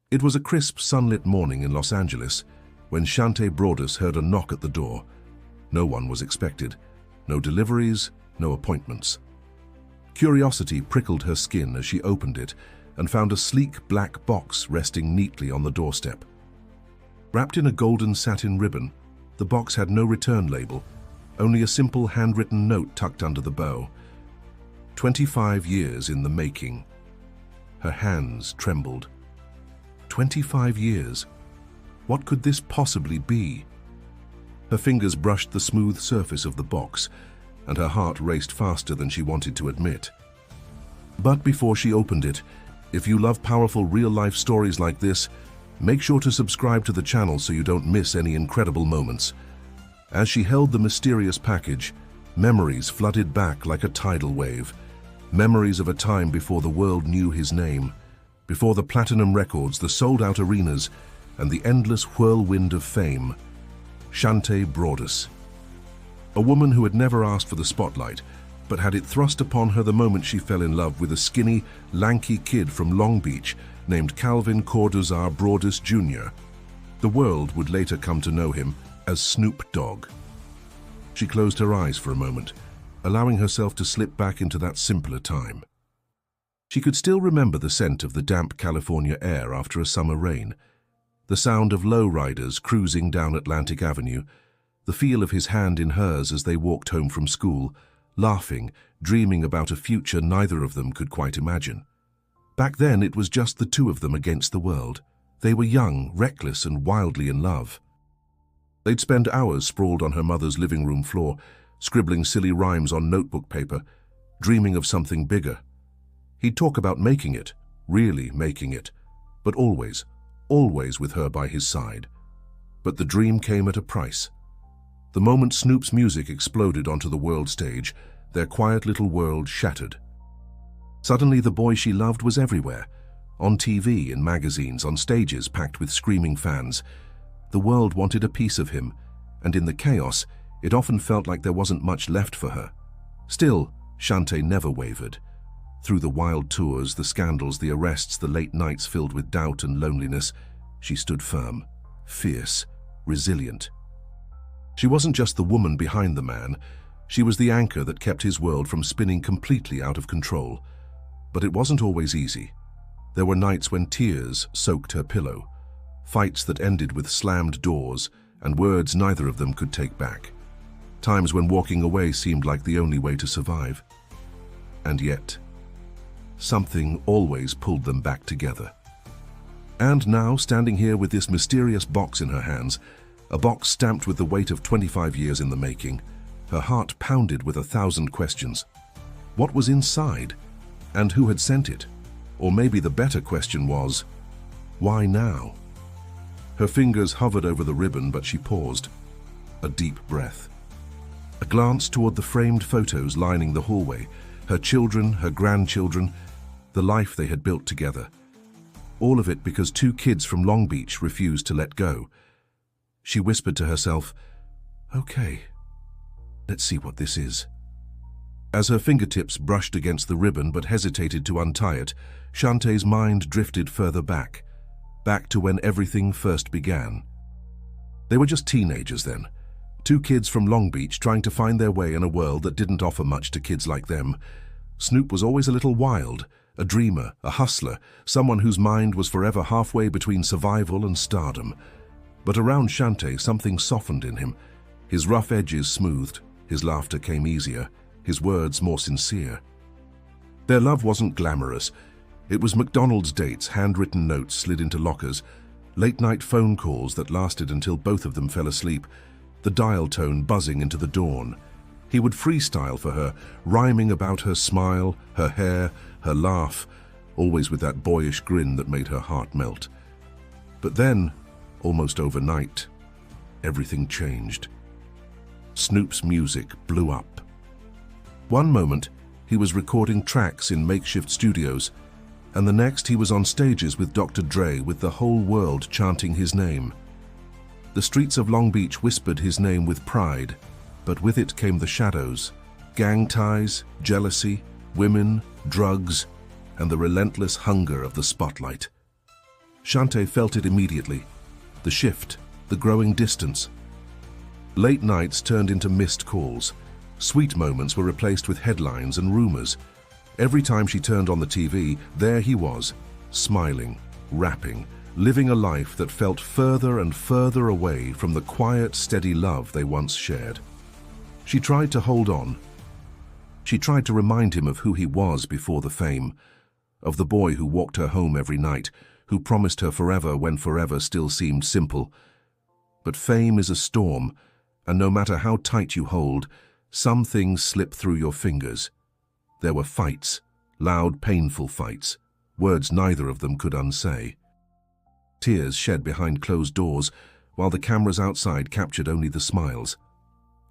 It was a crisp, sunlit morning in Los Angeles when Shante Broadus heard a knock at the door. No one was expected. No deliveries, no appointments. Curiosity prickled her skin as she opened it and found a sleek black box resting neatly on the doorstep. Wrapped in a golden satin ribbon, the box had no return label, only a simple handwritten note tucked under the bow. 25 years in the making. Her hands trembled. 25 years. What could this possibly be? Her fingers brushed the smooth surface of the box, and her heart raced faster than she wanted to admit. But before she opened it, if you love powerful real-life stories like this, make sure to subscribe to the channel so you don't miss any incredible moments. As she held the mysterious package, memories flooded back like a tidal wave. Memories of a time before the world knew his name, before the platinum records, the sold-out arenas, and the endless whirlwind of fame. Shante Broadus. A woman who had never asked for the spotlight, but had it thrust upon her the moment she fell in love with a skinny, lanky kid from Long Beach named Calvin Corduzar Broadus Jr. The world would later come to know him as Snoop Dogg. She closed her eyes for a moment, allowing herself to slip back into that simpler time. She could still remember the scent of the damp California air after a summer rain, the sound of lowriders cruising down Atlantic Avenue, the feel of his hand in hers as they walked home from school, laughing, dreaming about a future neither of them could quite imagine. Back then, it was just the two of them against the world. They were young, reckless, and wildly in love. They'd spend hours sprawled on her mother's living room floor, scribbling silly rhymes on notebook paper, dreaming of something bigger. He'd talk about making it, really making it, but always with her by his side. But the dream came at a price. The moment Snoop's music exploded onto the world stage, their quiet little world shattered. Suddenly, the boy she loved was everywhere, on TV, in magazines, on stages packed with screaming fans. The world wanted a piece of him, and in the chaos, it often felt like there wasn't much left for her. Still, Shante never wavered. Through the wild tours, the scandals, the arrests, the late nights filled with doubt and loneliness, she stood firm, fierce, resilient. She wasn't just the woman behind the man, she was the anchor that kept his world from spinning completely out of control. But it wasn't always easy. There were nights when tears soaked her pillow, fights that ended with slammed doors, and words neither of them could take back. Times when walking away seemed like the only way to survive. And yet, something always pulled them back together. And now, standing here with this mysterious box in her hands, a box stamped with the weight of 25 years in the making, her heart pounded with 1,000 questions. What was inside? And who had sent it? Or maybe the better question was, why now? Her fingers hovered over the ribbon, but she paused. A deep breath. A glance toward the framed photos lining the hallway, her children, her grandchildren, the life they had built together. All of it because two kids from Long Beach refused to let go. She whispered to herself, "Okay, let's see what this is." As her fingertips brushed against the ribbon but hesitated to untie it, Shante's mind drifted further back to when everything first began. They were just teenagers then, two kids from Long Beach trying to find their way in a world that didn't offer much to kids like them. Snoop was always a little wild, a dreamer, a hustler, someone whose mind was forever halfway between survival and stardom. But around Shante, something softened in him. His rough edges smoothed, his laughter came easier, his words more sincere. Their love wasn't glamorous. It was McDonald's dates, handwritten notes slid into lockers, late-night phone calls that lasted until both of them fell asleep, the dial tone buzzing into the dawn. He would freestyle for her, rhyming about her smile, her hair, her laugh, always with that boyish grin that made her heart melt. But then, almost overnight, everything changed. Snoop's music blew up. One moment, he was recording tracks in makeshift studios, and the next he was on stages with Dr. Dre, with the whole world chanting his name. The streets of Long Beach whispered his name with pride, but with it came the shadows, gang ties, jealousy, women, drugs, and the relentless hunger of the spotlight. Shante felt it immediately. The shift, the growing distance. Late nights turned into missed calls. Sweet moments were replaced with headlines and rumors. Every time she turned on the TV, there he was, smiling, rapping, living a life that felt further and further away from the quiet, steady love they once shared. She tried to hold on. She tried to remind him of who he was before the fame, of the boy who walked her home every night, who promised her forever when forever still seemed simple. But fame is a storm, and no matter how tight you hold, some things slip through your fingers. There were fights, loud, painful fights, words neither of them could unsay. Tears shed behind closed doors, while the cameras outside captured only the smiles.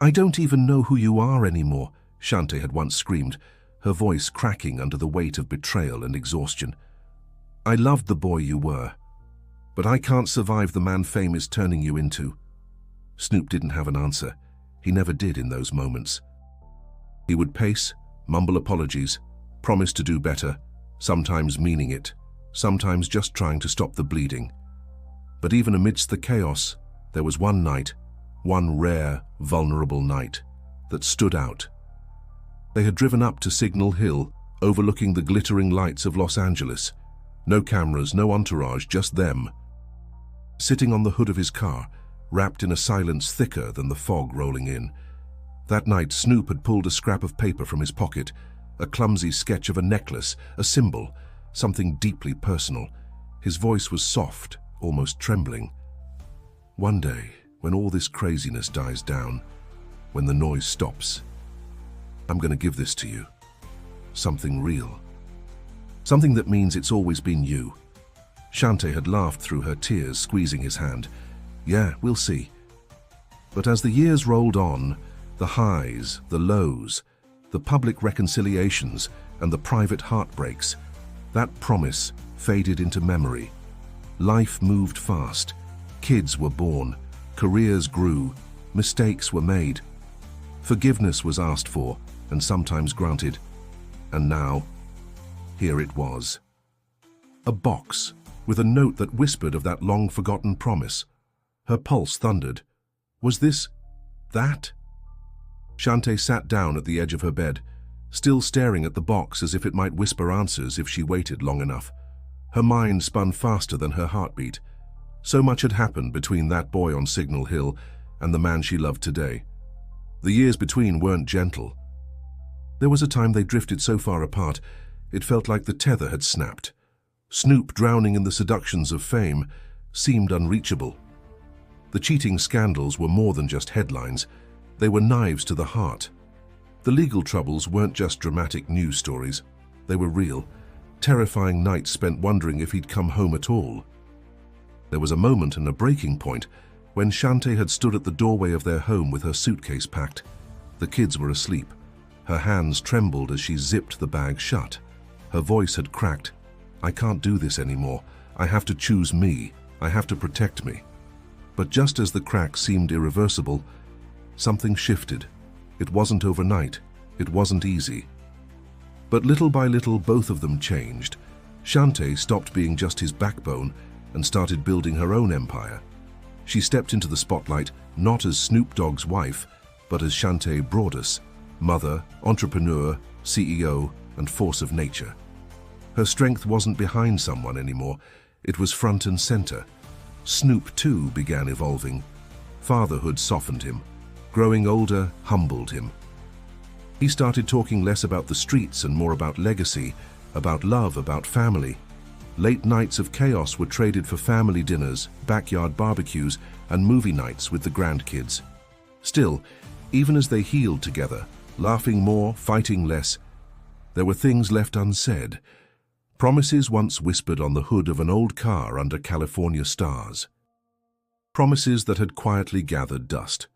"I don't even know who you are anymore," Shante had once screamed, her voice cracking under the weight of betrayal and exhaustion. "I loved the boy you were, but I can't survive the man fame is turning you into." Snoop didn't have an answer. He never did in those moments. He would pace, mumble apologies, promise to do better, sometimes meaning it, sometimes just trying to stop the bleeding. But even amidst the chaos, there was one night, one rare, vulnerable night, that stood out. They had driven up to Signal Hill, overlooking the glittering lights of Los Angeles. No cameras, no entourage, just them. Sitting on the hood of his car, wrapped in a silence thicker than the fog rolling in. That night, Snoop had pulled a scrap of paper from his pocket, a clumsy sketch of a necklace, a symbol, something deeply personal. His voice was soft, almost trembling. "One day, when all this craziness dies down, when the noise stops, I'm going to give this to you. Something real. Something that means it's always been you." Shante had laughed through her tears, squeezing his hand. "Yeah, we'll see." But as the years rolled on, the highs, the lows, the public reconciliations, and the private heartbreaks, that promise faded into memory. Life moved fast. Kids were born. Careers grew. Mistakes were made. Forgiveness was asked for, and sometimes granted. And now, here it was. A box with a note that whispered of that long-forgotten promise. Her pulse thundered. Was this that? Shante sat down at the edge of her bed, still staring at the box as if it might whisper answers if she waited long enough. Her mind spun faster than her heartbeat. So much had happened between that boy on Signal Hill and the man she loved today. The years between weren't gentle. There was a time they drifted so far apart, it felt like the tether had snapped. Snoop, drowning in the seductions of fame, seemed unreachable. The cheating scandals were more than just headlines. They were knives to the heart. The legal troubles weren't just dramatic news stories. They were real, terrifying nights spent wondering if he'd come home at all. There was a moment and a breaking point when Shante had stood at the doorway of their home with her suitcase packed. The kids were asleep. Her hands trembled as she zipped the bag shut. Her voice had cracked. "I can't do this anymore. I have to choose me. I have to protect me." But just as the crack seemed irreversible, something shifted. It wasn't overnight. It wasn't easy. But little by little, both of them changed. Shante stopped being just his backbone and started building her own empire. She stepped into the spotlight not as Snoop Dogg's wife, but as Shante Broadus, mother, entrepreneur, CEO, and force of nature. Her strength wasn't behind someone anymore. It was front and center. Snoop, too, began evolving. Fatherhood softened him. Growing older humbled him. He started talking less about the streets and more about legacy, about love, about family. Late nights of chaos were traded for family dinners, backyard barbecues, and movie nights with the grandkids. Still, even as they healed together, laughing more, fighting less, there were things left unsaid. Promises once whispered on the hood of an old car under California stars. Promises that had quietly gathered dust.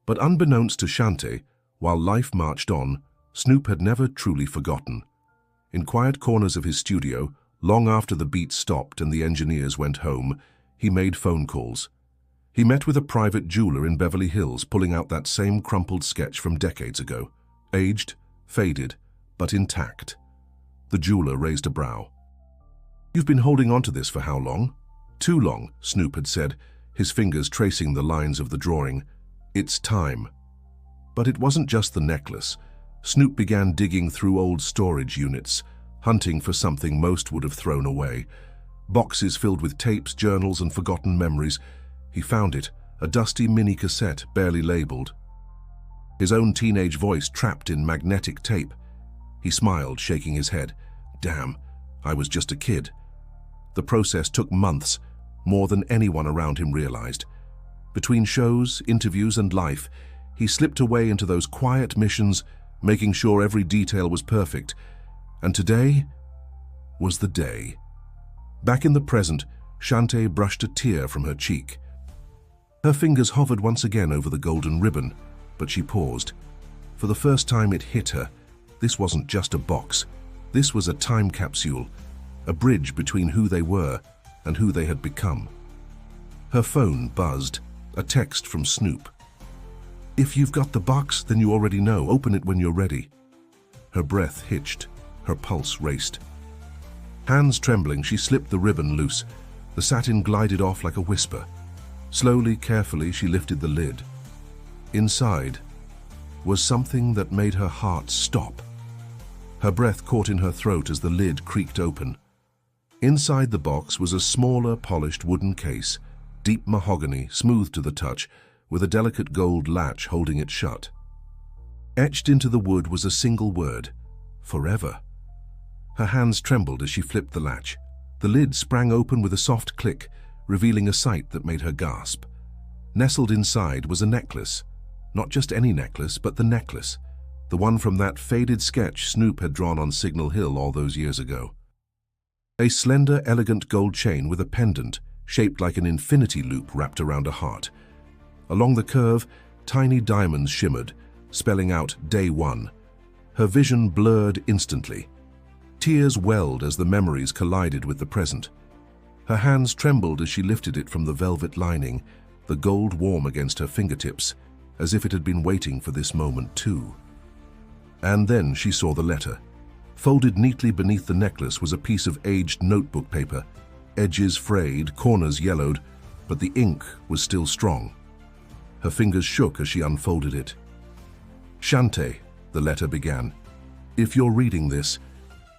But unbeknownst to Shante, while life marched on, Snoop had never truly forgotten. In quiet corners of his studio, long after the beats stopped and the engineers went home, he made phone calls. He met with a private jeweler in Beverly Hills, pulling out that same crumpled sketch from decades ago. Aged, faded, but intact. The jeweler raised a brow. "You've been holding on to this for how long?" Too long, Snoop had said, his fingers tracing the lines of the drawing. It's time. But it wasn't just the necklace. Snoop began digging through old storage units, hunting for something most would have thrown away. Boxes filled with tapes, journals, and forgotten memories. He found it, a dusty mini cassette, barely labeled. His own teenage voice trapped in magnetic tape. He smiled, shaking his head. Damn, I was just a kid. The process took months, more than anyone around him realized. Between shows, interviews, and life, he slipped away into those quiet missions, making sure every detail was perfect. And today was the day. Back in the present, Shante brushed a tear from her cheek. Her fingers hovered once again over the golden ribbon, but she paused. For the first time it hit her. This wasn't just a box. This was a time capsule, a bridge between who they were and who they had become. Her phone buzzed, a text from Snoop. If you've got the box, then you already know. Open it when you're ready. Her breath hitched, her pulse raced. Hands trembling, she slipped the ribbon loose. The satin glided off like a whisper. Slowly, carefully, she lifted the lid. Inside was something that made her heart stop. Her breath caught in her throat as the lid creaked open. Inside the box was a smaller, polished wooden case, deep mahogany, smooth to the touch, with a delicate gold latch holding it shut. Etched into the wood was a single word: forever. Her hands trembled as she flipped the latch. The lid sprang open with a soft click, revealing a sight that made her gasp. Nestled inside was a necklace. Not just any necklace, but the necklace. The one from that faded sketch Snoop had drawn on Signal Hill all those years ago. A slender, elegant gold chain with a pendant, shaped like an infinity loop wrapped around a heart. Along the curve, tiny diamonds shimmered, spelling out Day One. Her vision blurred instantly. Tears welled as the memories collided with the present. Her hands trembled as she lifted it from the velvet lining, the gold warm against her fingertips, as if it had been waiting for this moment too. And then she saw the letter. Folded neatly beneath the necklace was a piece of aged notebook paper, edges frayed, corners yellowed, but the ink was still strong. Her fingers shook as she unfolded it. Shante, the letter began. If you're reading this,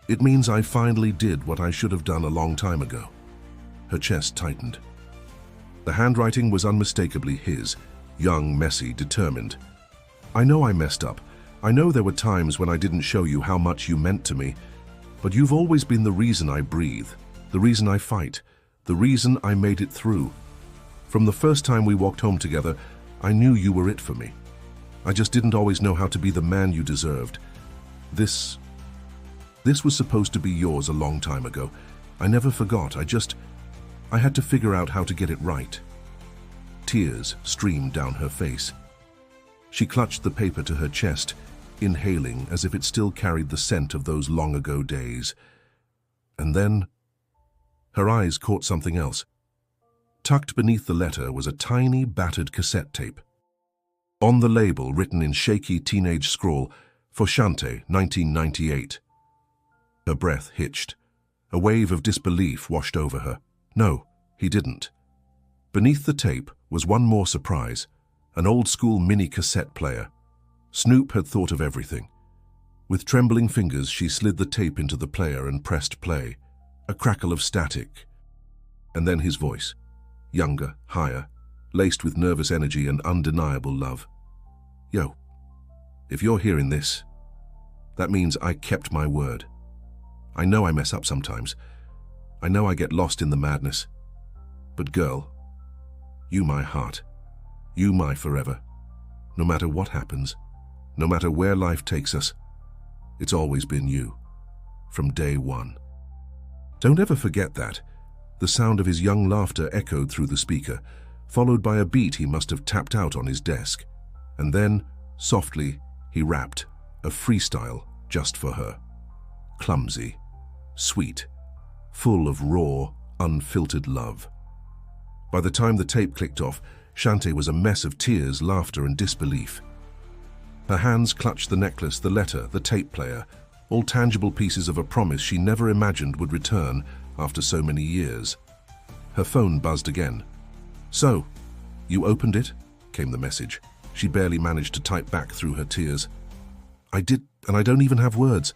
it means I finally did what I should have done a long time ago. Her chest tightened. The handwriting was unmistakably his, young, messy, determined. I know I messed up. I know there were times when I didn't show you how much you meant to me, but you've always been the reason I breathe, the reason I fight, the reason I made it through. From the first time we walked home together, I knew you were it for me. I just didn't always know how to be the man you deserved. This was supposed to be yours a long time ago. I never forgot. I had to figure out how to get it right. Tears streamed down her face. She clutched the paper to her chest, inhaling as if it still carried the scent of those long-ago days. And then, her eyes caught something else. Tucked beneath the letter was a tiny, battered cassette tape. On the label, written in shaky teenage scrawl, for Shante, 1998. Her breath hitched. A wave of disbelief washed over her. No, he didn't. Beneath the tape was one more surprise, an old-school mini cassette player. Snoop had thought of everything. With trembling fingers, she slid the tape into the player and pressed play. A crackle of static. And then his voice. Younger, higher, laced with nervous energy and undeniable love. Yo, if you're hearing this, that means I kept my word. I know I mess up sometimes. I know I get lost in the madness. But girl, you my heart, you my forever. No matter what happens, no matter where life takes us, it's always been you, from day one. Don't ever forget that. The sound of his young laughter echoed through the speaker, followed by a beat he must have tapped out on his desk. And then, softly, he rapped, a freestyle just for her. Clumsy, sweet, full of raw, unfiltered love. By the time the tape clicked off, Shante was a mess of tears, laughter, and disbelief. Her hands clutched the necklace, the letter, the tape player, all tangible pieces of a promise she never imagined would return after so many years. Her phone buzzed again. "So, you opened it?" came the message. She barely managed to type back through her tears. "I did, and I don't even have words."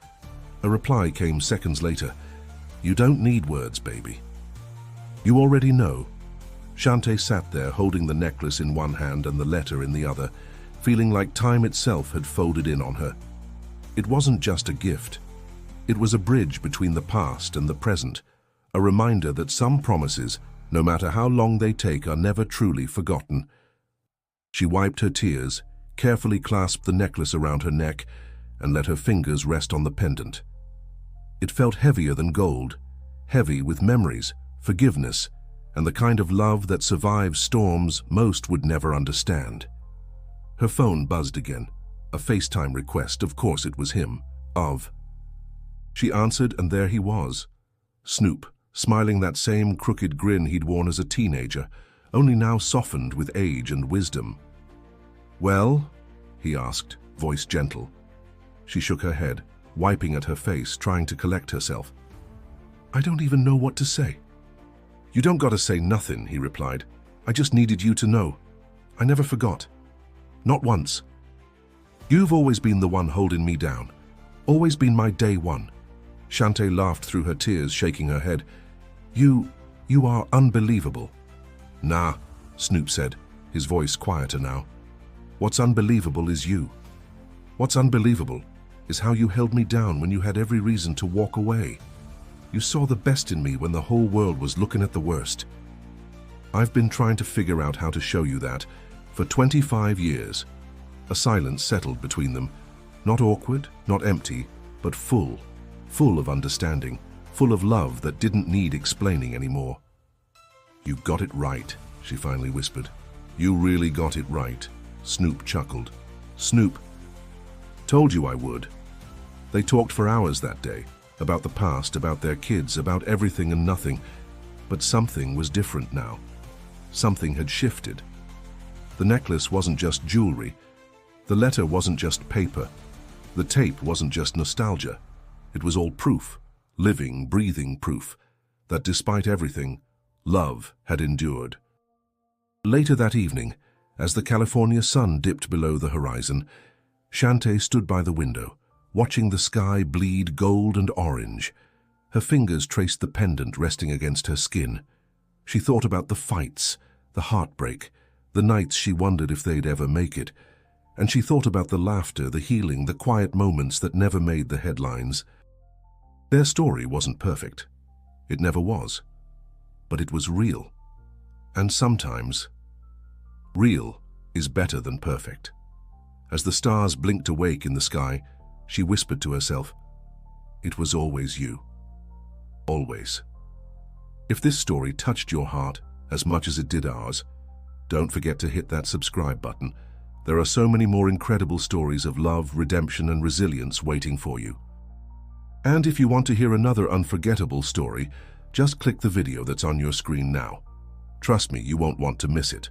A reply came seconds later. "You don't need words, baby. You already know." Shante sat there holding the necklace in one hand and the letter in the other, feeling like time itself had folded in on her. It wasn't just a gift. It was a bridge between the past and the present, a reminder that some promises, no matter how long they take, are never truly forgotten. She wiped her tears, carefully clasped the necklace around her neck, and let her fingers rest on the pendant. It felt heavier than gold, heavy with memories, forgiveness, and the kind of love that survives storms most would never understand. Her phone buzzed again. A FaceTime request, of course it was him. She answered, and there he was. Snoop, smiling that same crooked grin he'd worn as a teenager, only now softened with age and wisdom. "Well?" he asked, voice gentle. She shook her head, wiping at her face, trying to collect herself. "I don't even know what to say." "You don't gotta say nothing," he replied. "I just needed you to know. I never forgot. Not once. You've always been the one holding me down. Always been my day one." Shante laughed through her tears, shaking her head. You are unbelievable." "Nah," Snoop said, his voice quieter now. "What's unbelievable is you. What's unbelievable is how you held me down when you had every reason to walk away. You saw the best in me when the whole world was looking at the worst. I've been trying to figure out how to show you that for 25 years. A silence settled between them, not awkward, not empty, but full of understanding, full of love that didn't need explaining anymore. "You got it right," she finally whispered. "You really got it right." Snoop chuckled. "Snoop, told you I would." They talked for hours that day, about the past, about their kids, about everything and nothing. But something was different now. Something had shifted. The necklace wasn't just jewelry. The letter wasn't just paper. The tape wasn't just nostalgia. It was all proof, living, breathing proof, that despite everything, love had endured. Later that evening, as the California sun dipped below the horizon, Shante stood by the window, watching the sky bleed gold and orange. Her fingers traced the pendant resting against her skin. She thought about the fights, the heartbreak, the nights she wondered if they'd ever make it. And she thought about the laughter, the healing, the quiet moments that never made the headlines. Their story wasn't perfect. It never was. But it was real. And sometimes, real is better than perfect. As the stars blinked awake in the sky, she whispered to herself, "It was always you. Always." If this story touched your heart as much as it did ours, don't forget to hit that subscribe button. There are so many more incredible stories of love, redemption, and resilience waiting for you. And if you want to hear another unforgettable story, just click the video that's on your screen now. Trust me, you won't want to miss it.